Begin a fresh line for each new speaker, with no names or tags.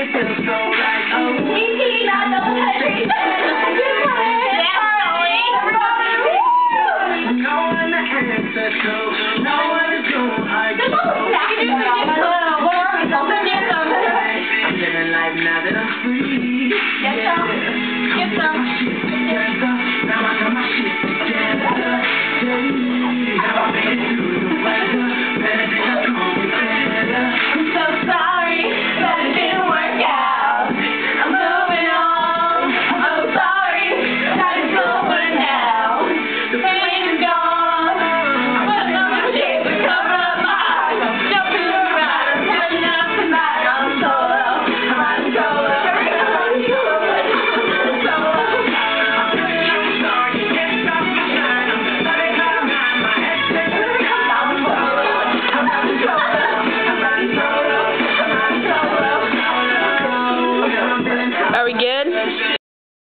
it feels so right. Oh,
DP, not no country.
no one to answer to, no one to do. I'm living life now that I'm free.
Get some.